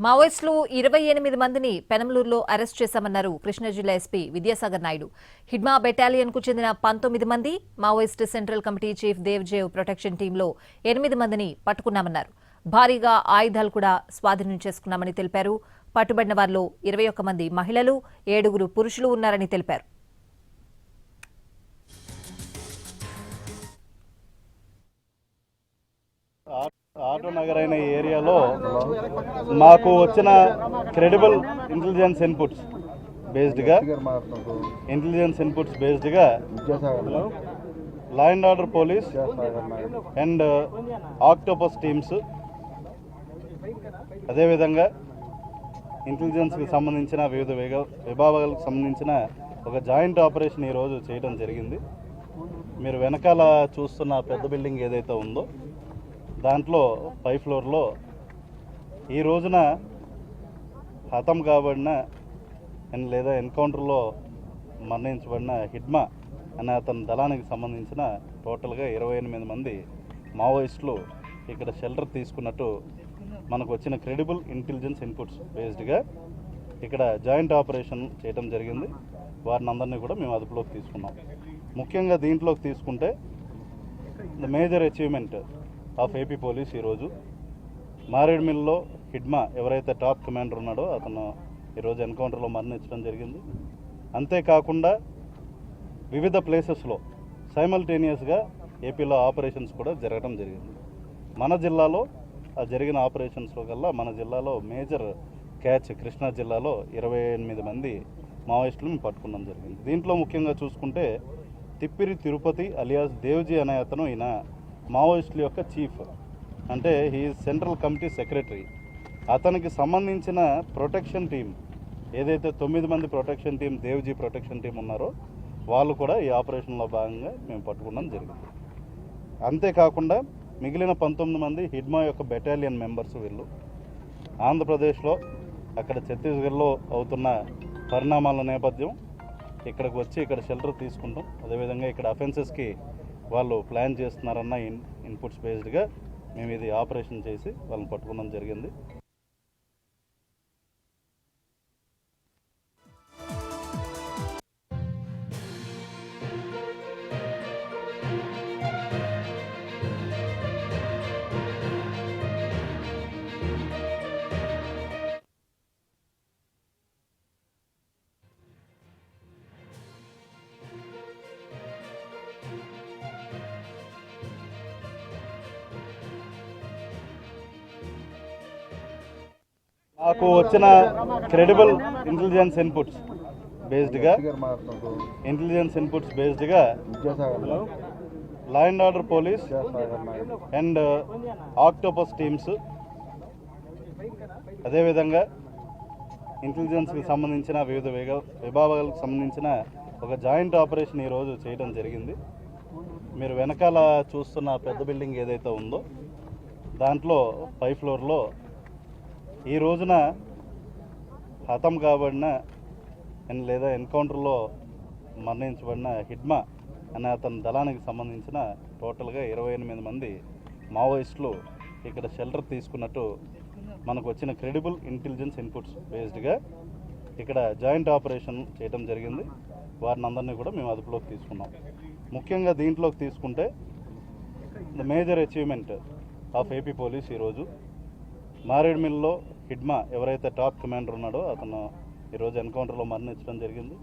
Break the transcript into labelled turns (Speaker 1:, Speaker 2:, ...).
Speaker 1: మావోయిస్టులు 28 మందిని పెనంలూరులో అరెస్ట్ చేశామన్నారు కృష్ణా జిల్లా ఎస్పీ విద్యాసాగర్ నాయుడు. హిడ్మా బెటాలియన్ కు చెందిన 19 మంది, Maoist central committee chief Devji protection టీంలో 8 మందిని పట్టుకున్నామన్నారు. భారీగా ఆయుధాలు కూడా స్వాధీనం చేసుకున్నామని తెలిపారు. పట్టుబడిన వారిలో 21 మంది మహిళలు, 7 పురుషులు ఉన్నారని తెలిపారు.
Speaker 2: ఆటో నగర్ అయిన ఏరియాలో మాకు వచ్చిన క్రెడిబుల్ ఇంటెలిజెన్స్ ఇన్పుట్స్ బేస్డ్గా law and order police and Octopus teams, అదేవిధంగా ఇంటెలిజెన్స్కి సంబంధించిన వివిధ విభాగాలకు సంబంధించిన ఒక జాయింట్ ఆపరేషన్ ఈరోజు చేయడం జరిగింది. మీరు వెనకాల చూస్తున్న పెద్ద బిల్డింగ్ ఏదైతే ఉందో దాంట్లో 5th ఫ్లోర్లో ఈ రోజున హతం కాబడిన లేదా ఎన్కౌంటర్లో మరణించబడిన హిడ్మా అనే అతని దళానికి సంబంధించిన టోటల్గా 28 మంది మావోయిస్టులు ఇక్కడ షెల్టర్ తీసుకున్నట్టు మనకు వచ్చిన క్రెడిబుల్ ఇంటెలిజెన్స్ ఇన్పుట్స్ బేస్డ్గా ఇక్కడ జాయింట్ ఆపరేషన్ చేయడం జరిగింది. వారిని అందరినీ కూడా మేము అదుపులోకి తీసుకున్నాం. ముఖ్యంగా దీంట్లోకి తీసుకుంటే the major achievement of AP police ఈరోజు మారేడుమిల్లో హిడ్మా ఎవరైతే టాప్ కమాండర్ ఉన్నాడో అతను ఈరోజు ఎన్కౌంటర్లో మరణించడం జరిగింది. అంతేకాకుండా వివిధ ప్లేసెస్లో సైమల్టేనియస్గా ఏపీలో ఆపరేషన్స్ కూడా జరగడం జరిగింది. మన జిల్లాలో ఆ జరిగిన ఆపరేషన్స్లో కల్లా మన జిల్లాలో మేజర్ క్యాచ్ కృష్ణా జిల్లాలో 28 మంది మావోయిస్టులు మేము పట్టుకోవడం జరిగింది. దీంట్లో ముఖ్యంగా చూసుకుంటే తిప్పిరి తిరుపతి అలియాస్ దేవ్జీ అనే అతను ఈయన మావోయిస్టుల యొక్క చీఫ్, అంటే హీ సెంట్రల్ కమిటీ సెక్రటరీ. అతనికి సంబంధించిన ప్రొటెక్షన్ టీం ఏదైతే 9 మంది protection team Devji protection team ఉన్నారో వాళ్ళు కూడా ఈ ఆపరేషన్లో భాగంగా మేము పట్టుకోవడం జరిగింది. అంతేకాకుండా మిగిలిన 19 మంది హిడ్మా యొక్క బెటాలియన్ మెంబర్స్. వీళ్ళు ఆంధ్రప్రదేశ్లో అక్కడ ఛత్తీస్గఢ్లో అవుతున్న పరిణామాల నేపథ్యం ఇక్కడికి వచ్చి ఇక్కడ షెల్టర్ తీసుకుంటాం. అదేవిధంగా ఇక్కడ అఫెన్సెస్కి వాళ్ళు ప్లాన్ చేస్తున్నారన్న ఇన్పుట్స్ బేస్డ్గా మేము ఇది ఆపరేషన్ చేసి వాళ్ళని పట్టుకోవడం జరిగింది. మాకు వచ్చిన క్రెడిబుల్ ఇంటెలిజెన్స్ ఇన్పుట్స్ బేస్డ్గా law and order police and Octopus teams, అదేవిధంగా ఇంటెలిజెన్స్కి సంబంధించిన వివిధ విభాగాలకు సంబంధించిన ఒక జాయింట్ ఆపరేషన్ ఈరోజు చేయడం జరిగింది. మీరు వెనకాల చూస్తున్న పెద్ద బిల్డింగ్ ఏదైతే ఉందో దాంట్లో 5th ఫ్లోర్లో ఈ రోజున హతం కాబడిన లేదా ఎన్కౌంటర్లో మరణించబడిన హిడ్మా అనే అతని దళానికి సంబంధించిన టోటల్గా 28 మంది మావోయిస్టులు ఇక్కడ షెల్టర్ తీసుకున్నట్టు మనకు వచ్చిన క్రెడిబుల్ ఇంటెలిజెన్స్ ఇన్పుట్స్ బేస్డ్గా ఇక్కడ జాయింట్ ఆపరేషన్ చేయడం జరిగింది. వారిని అందరినీ కూడా మేము అదుపులోకి తీసుకున్నాం. ముఖ్యంగా దీంట్లోకి తీసుకుంటే the major achievement of AP police ఈరోజు మారేడుమిల్లో హిడ్మా ఎవరైతే టాప్ కమాండర్ ఉన్నాడో అతను ఈరోజు ఎన్కౌంటర్లో మరణించడం జరిగింది.